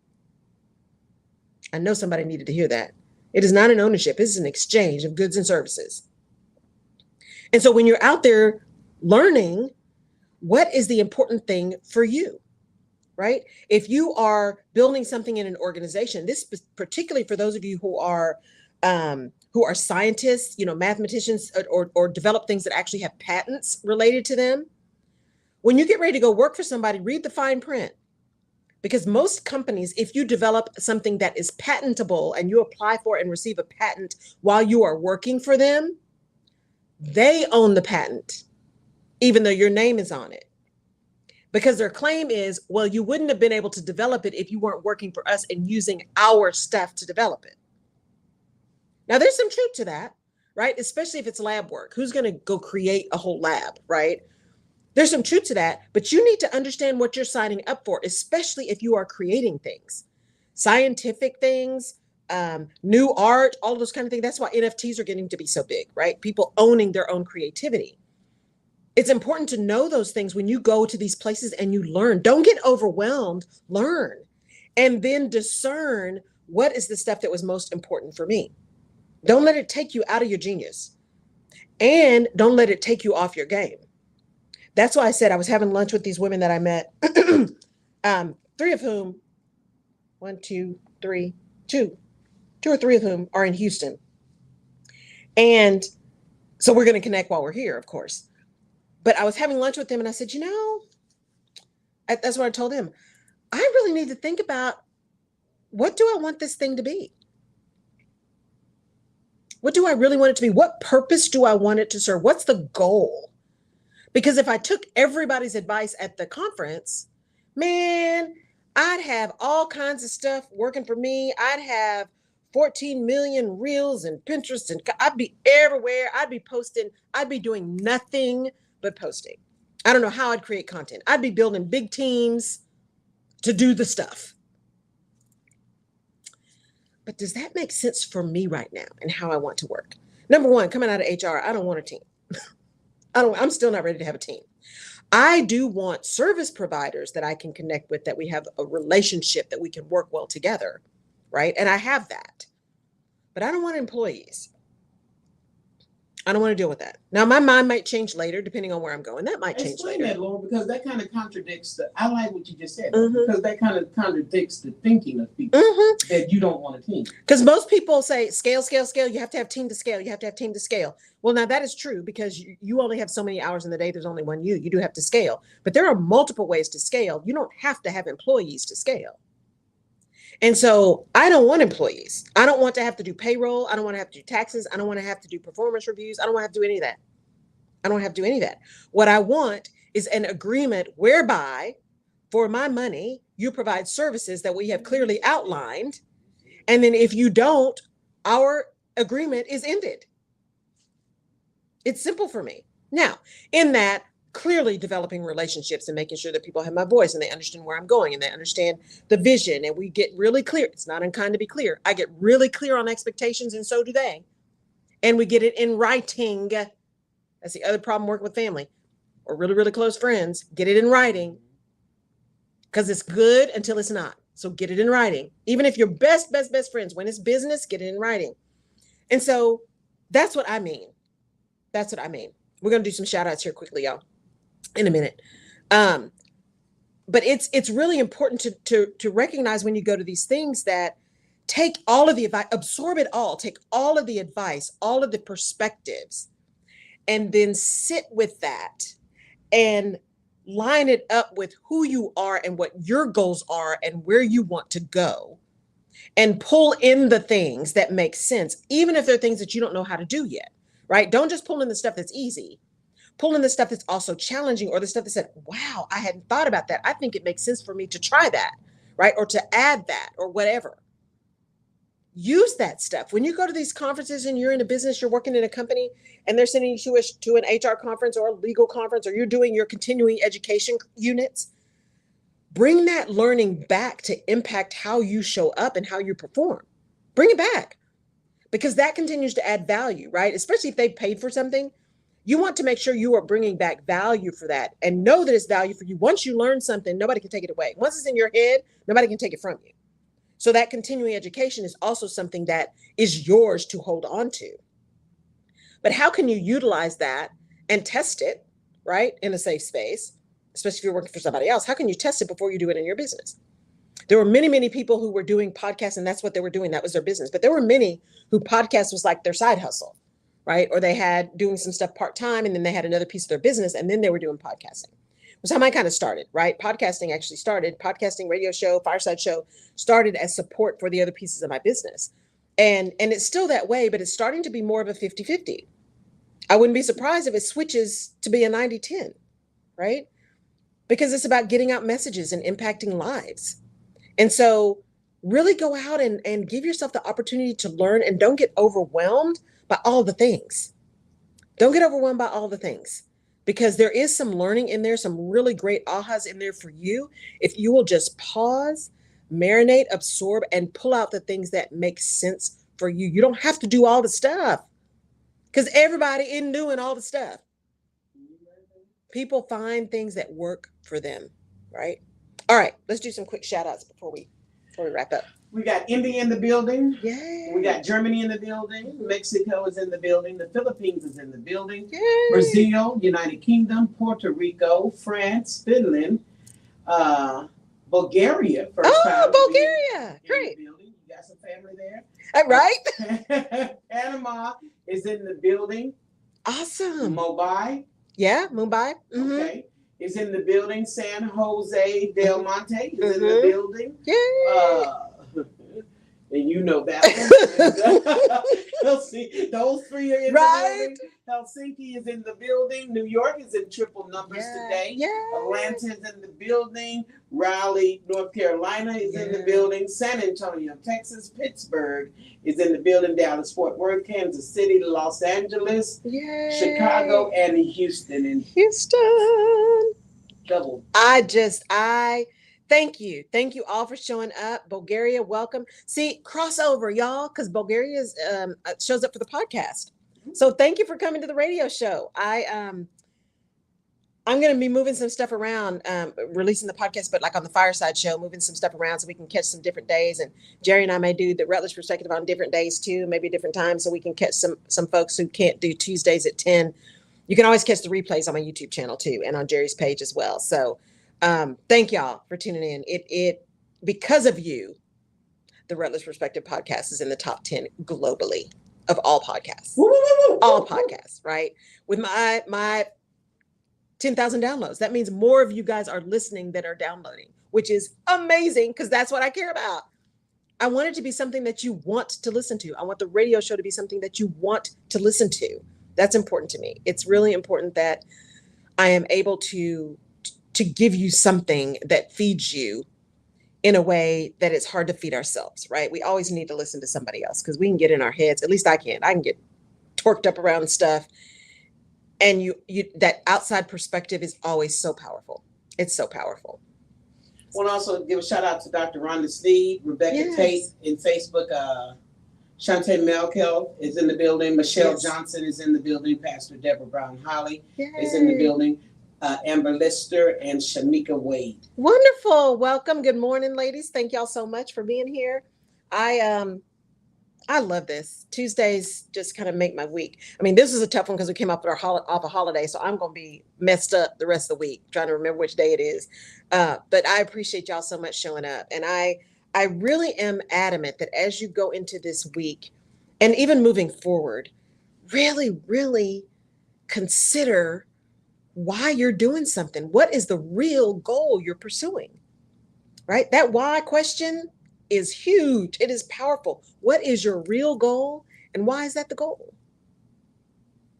I know somebody needed to hear that. It is not an ownership. It's an exchange of goods and services. And so when you're out there learning, what is the important thing for you, right? If you are building something in an organization, this particularly for those of you who are scientists, mathematicians, or develop things that actually have patents related to them, when you get ready to go work for somebody, read the fine print. Because most companies, if you develop something that is patentable and you apply for and receive a patent while you are working for them, they own the patent, even though your name is on it. Because their claim is, well, you wouldn't have been able to develop it if you weren't working for us and using our stuff to develop it. Now, there's some truth to that, right? Especially if it's lab work. Who's going to go create a whole lab, right? There's some truth to that, but you need to understand what you're signing up for, especially if you are creating things, scientific things, new art, all of those kind of things. That's why NFTs are getting to be so big, right? People owning their own creativity. It's important to know those things when you go to these places and you learn. Don't get overwhelmed, learn, and then discern what is the stuff that was most important for me. Don't let it take you out of your genius, and don't let it take you off your game. That's why I said I was having lunch with these women that I met, three of whom, two or three of whom are in Houston. And so we're going to connect while we're here, of course. But I was having lunch with them and I said, that's what I told them. I really need to think about, what do I want this thing to be? What do I really want it to be? What purpose do I want it to serve? What's the goal? Because if I took everybody's advice at the conference, man, I'd have all kinds of stuff working for me. I'd have 14 million reels and Pinterest, and I'd be everywhere. I'd be posting. I'd be doing nothing but posting. I don't know how I'd create content. I'd be building big teams to do the stuff. But does that make sense for me right now and how I want to work? Number one, coming out of HR, I don't want a team. I'm still not ready to have a team. I do want service providers that I can connect with, that we have a relationship, that we can work well together, right? And I have that, but I don't want employees. I don't want to deal with that. Now, my mind might change later, depending on where I'm going. That might change later. Explain that, Laura, because that kind of contradicts I like what you just said, because that kind of contradicts the thinking of people that you don't want a team. Because most people say, scale, scale, scale. You have to have team to scale. You have to have team to scale. Well, now that is true, because you only have so many hours in the day. There's only one you. You do have to scale. But there are multiple ways to scale. You don't have to have employees to scale. And so I don't want employees. I don't want to have to do payroll. I don't want to have to do taxes. I don't want to have to do performance reviews. I don't want to have to do any of that. I don't have to do any of that. What I want is an agreement whereby, for my money, you provide services that we have clearly outlined. And then if you don't, our agreement is ended. It's simple for me. Now, in that, clearly developing relationships and making sure that people have my voice and they understand where I'm going and they understand the vision, and we get really clear. It's not unkind to be clear. I get really clear on expectations, and so do they. And we get it in writing. That's the other problem working with family. or really, really close friends, get it in writing, because it's good until it's not. So get it in writing. Even if you're best friends, when it's business, get it in writing. And so that's what I mean. That's what I mean. We're going to do some shout outs here quickly, y'all, in a minute. But it's really important to recognize when you go to these things that take all of the advice, absorb it all, take all of the advice, all of the perspectives, and then sit with that and line it up with who you are and what your goals are and where you want to go, and pull in the things that make sense, even if they're things that you don't know how to do yet, right? Don't just pull in the stuff that's easy. Pull in the stuff that's also challenging, or the stuff that said, wow, I hadn't thought about that. I think it makes sense for me to try that, right? Or to add that, or whatever. Use that stuff. When you go to these conferences and you're in a business, you're working in a company, and they're sending you to an HR conference or a legal conference, or you're doing your continuing education units, bring that learning back to impact how you show up and how you perform. Bring it back, because that continues to add value, right? Especially if they paid for something. You want to make sure you are bringing back value for that, and know that it's value for you. Once you learn something, nobody can take it away. Once it's in your head, nobody can take it from you. So that continuing education is also something that is yours to hold on to. But how can you utilize that and test it, right, in a safe space, especially if you're working for somebody else? How can you test it before you do it in your business? There were many, many people who were doing podcasts, and that's what they were doing. That was their business. But there were many who podcast was like their side hustle, right? Or they had doing some stuff part-time, and then they had another piece of their business, and then they were doing podcasting. Was how mine kind of started, right? Podcasting, radio show, fireside show started as support for the other pieces of my business. And it's still that way, but it's starting to be more of a 50-50. I wouldn't be surprised if it switches to be a 90-10, right? Because it's about getting out messages and impacting lives. And so really go out and give yourself the opportunity to learn, and don't get overwhelmed by all the things. Don't get overwhelmed by all the things. Because there is some learning in there, some really great ahas in there for you. If you will just pause, marinate, absorb, and pull out the things that make sense for you. You don't have to do all the stuff, because everybody isn't doing all the stuff. People find things that work for them, right? All right, let's do some quick shout outs before we wrap up. We got India in the building. Yay. We got Germany in the building. Mexico is in the building. The Philippines is in the building. Yay. Brazil, United Kingdom, Puerto Rico, France, Finland, Bulgaria. First time Bulgaria. Great. In the building. You got some family there. Right. Panama is in the building. Awesome. Mumbai. Yeah, Mumbai. Mm-hmm. Okay. Is in the building. San Jose Del Monte is in the building. Yay. And you know that one. Those three are in the building. Helsinki is in the building. New York is in triple numbers today. Atlanta is in the building. Raleigh, North Carolina is in the building. San Antonio, Texas. Pittsburgh is in the building. Dallas, Fort Worth, Kansas City, Los Angeles, Chicago, and Houston. Double. Thank you. Thank you all for showing up. Bulgaria, welcome. See, crossover, y'all, because Bulgaria shows up for the podcast. So thank you for coming to the radio show. I'm going to be moving some stuff around, releasing the podcast, but like on the fireside show, moving some stuff around so we can catch some different days. And Jerry and I may do the Rutledge Perspective on different days too, maybe different times, so we can catch some folks who can't do Tuesdays at 10. You can always catch the replays on my YouTube channel too, and on Jerry's page as well. So thank y'all for tuning in. It because of you, the Rutledge Perspective podcast is in the top 10 globally of all podcasts. All podcasts, right? With my 10,000 downloads. That means more of you guys are listening than are downloading, which is amazing, because that's what I care about. I want it to be something that you want to listen to. I want the radio show to be something that you want to listen to. That's important to me. It's really important that I am able to give you something that feeds you in a way that it's hard to feed ourselves, right? We always need to listen to somebody else, because we can get in our heads. At least I can. I can get torqued up around stuff. And you that outside perspective is always so powerful. It's so powerful. I want to also give a shout out to Dr. Rhonda Sneed, Rebecca Tate in Facebook. Shantae Melkel is in the building. Michelle Johnson is in the building. Pastor Deborah Brown Holly is in the building. Amber Lister, and Shamika Wade. Wonderful. Welcome. Good morning, ladies. Thank y'all so much for being here. I love this. Tuesdays just kind of make my week. I mean, this is a tough one because we came off off a holiday, so I'm going to be messed up the rest of the week trying to remember which day it is. But I appreciate y'all so much showing up, and I really am adamant that as you go into this week, and even moving forward, really consider why you're doing something. What is the real goal you're pursuing? Right? That why question is huge. It is powerful. What is your real goal and why is that the goal?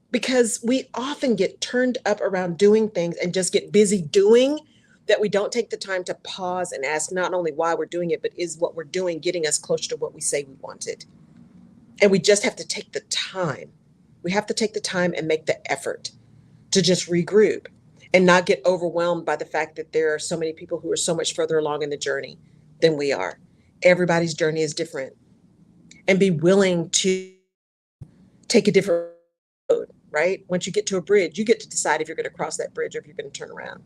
Because we often get turned up around doing things and just get busy doing that we don't take the time to pause and ask not only why we're doing it, but is what we're doing getting us closer to what we say we wanted? And we just have to take the time. We have to take the time and make the effort to just regroup and not get overwhelmed by the fact that there are so many people who are so much further along in the journey than we are. Everybody's journey is different, and be willing to take a different road, right? Once you get to a bridge, you get to decide if you're going to cross that bridge or if you're going to turn around.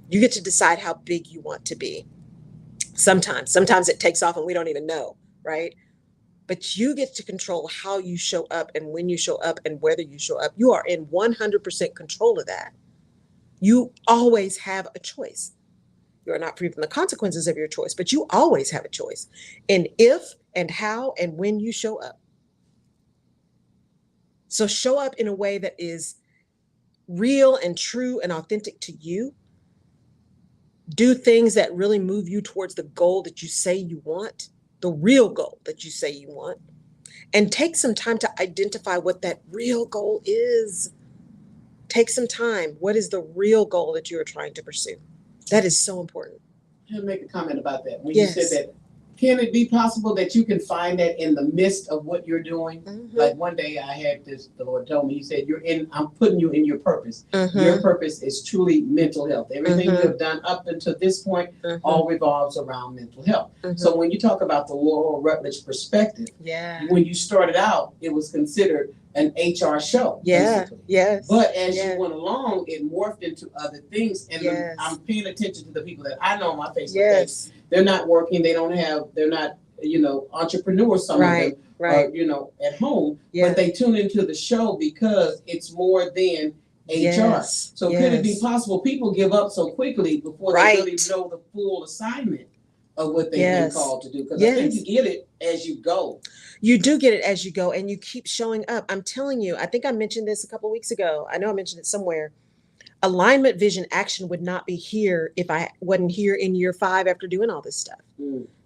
You get to decide how big you want to be. Sometimes it takes off and we don't even know, right? But you get to control how you show up and when you show up and whether you show up. You are in 100% control of that. You always have a choice. You are not free from the consequences of your choice, but you always have a choice in if and how and when you show up. So show up in a way that is real and true and authentic to you. Do things that really move you towards the goal that you say you want. The real goal that you say you want, and take some time to identify what that real goal is. Take some time. What is the real goal that you are trying to pursue? That is so important. I'll make a comment about that. When Yes. you said that, can it be possible that you can find that in the midst of what you're doing? Mm-hmm. Like one day I had this, the Lord told me, he said, I'm putting you in your purpose. Mm-hmm. Your purpose is truly mental health. Everything Mm-hmm. you have done up until this point all revolves around mental health. Mm-hmm. So when you talk about the Laurel Rutledge perspective, Yeah. when you started out, it was considered an HR show. Yeah. Basically. Yes. But as you went along, it morphed into other things. And Yes. I'm paying attention to the people that I know on my Facebook page. Yes. They're not working. They're not, entrepreneurs, some of them Right. are, at home, Yeah. but they tune into the show because it's more than HR. Yes. So could it be possible people give up so quickly before they really know the full assignment of what they've been called to do? Because I think you get it as you go. You do get it as you go, and you keep showing up. I'm telling you, I think I mentioned this a couple of weeks ago. I know I mentioned it somewhere. Alignment, vision, action would not be here if I wasn't here in year 5 after doing all this stuff.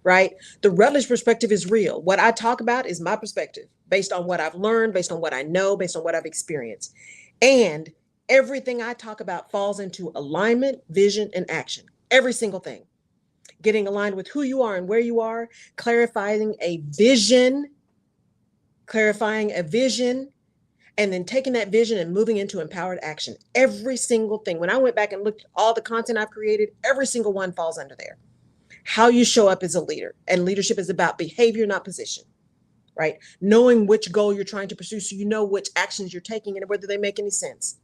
Right? The Rutledge perspective is real. What I talk about is my perspective based on what I've learned, based on what I know, based on what I've experienced. And everything I talk about falls into alignment, vision, and action. Every single thing. Getting aligned with who you are and where you are, clarifying a vision, and then taking that vision and moving into empowered action. Every single thing. When I went back and looked at all the content I've created, every single one falls under there. How you show up as a leader, and leadership is about behavior, not position, right? Knowing which goal you're trying to pursue so you know which actions you're taking and whether they make any sense,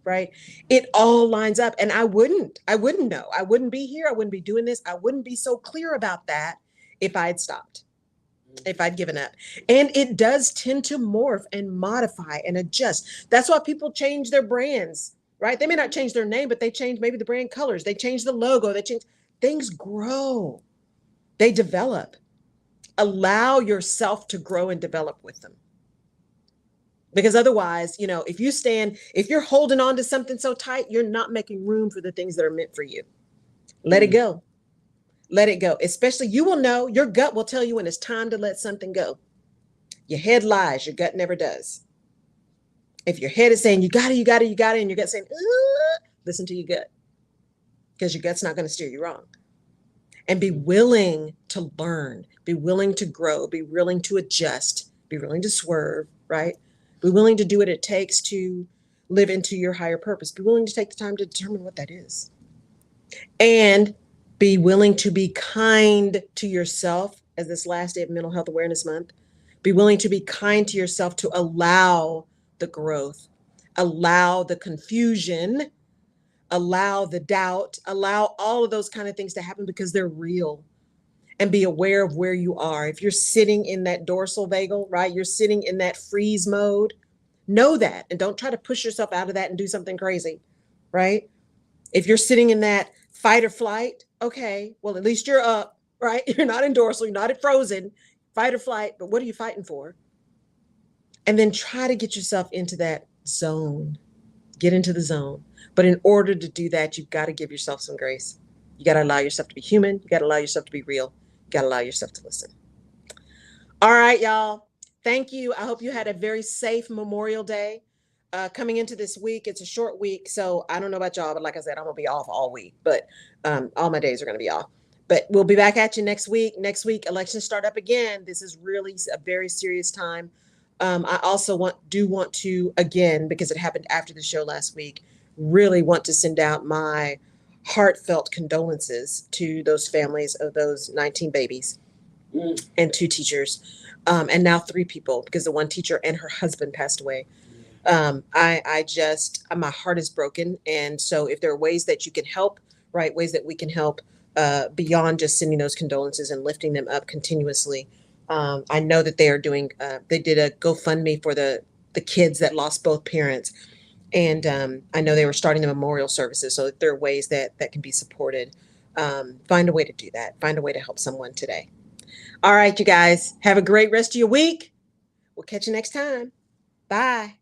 right? It all lines up, and I wouldn't know. I wouldn't be here. I wouldn't be doing this. I wouldn't be so clear about that if I had stopped, if I'd given up. And it does tend to morph and modify and adjust. That's why people change their brands, right? They may not change their name, but they change maybe the brand colors. They change the logo. Things grow. They develop. Allow yourself to grow and develop with them. Because otherwise, if you're holding on to something so tight, you're not making room for the things that are meant for you. Let it go. Let it go. Especially, you will know, your gut will tell you when it's time to let something go. Your head lies, your gut never does. If your head is saying, you got it, and your gut's saying, listen to your gut. Because your gut's not going to steer you wrong. And be willing to learn, be willing to grow, be willing to adjust, be willing to swerve, right? Be willing to do what it takes to live into your higher purpose. Be willing to take the time to determine what that is. And be willing to be kind to yourself, as this last day of Mental Health Awareness Month. Be willing to be kind to yourself, to allow the growth, allow the confusion, allow the doubt, allow all of those kind of things to happen because they're real. And be aware of where you are. If you're sitting in that dorsal vagal, right? You're sitting in that freeze mode. Know that, and don't try to push yourself out of that and do something crazy, right? If you're sitting in that fight or flight, okay, well, at least you're up, right? You're not in dorsal, you're not at frozen, fight or flight, but what are you fighting for? And then try to get yourself into that zone. Get into the zone. But in order to do that, you've got to give yourself some grace. You got to allow yourself to be human. You got to allow yourself to be real. You got to allow yourself to listen. All right, y'all. Thank you. I hope you had a very safe Memorial Day. Coming into this week, it's a short week, so I don't know about y'all, but like I said, I'm gonna be off all week, but all my days are gonna be off. But we'll be back at you next week. Next week, elections start up again. This is really a very serious time. I also want to, again, because it happened after the show last week, really want to send out my heartfelt condolences to those families of those 19 babies and 2 teachers, and now 3 people, because the one teacher and her husband passed away. I just, my heart is broken. And so if there are ways that you can help, right, ways that we can help beyond just sending those condolences and lifting them up continuously. I know that they are doing, they did a GoFundMe for the kids that lost both parents. And I know they were starting the memorial services. So if there are ways that can be supported, find a way to do that. Find a way to help someone today. All right, you guys, have a great rest of your week. We'll catch you next time. Bye.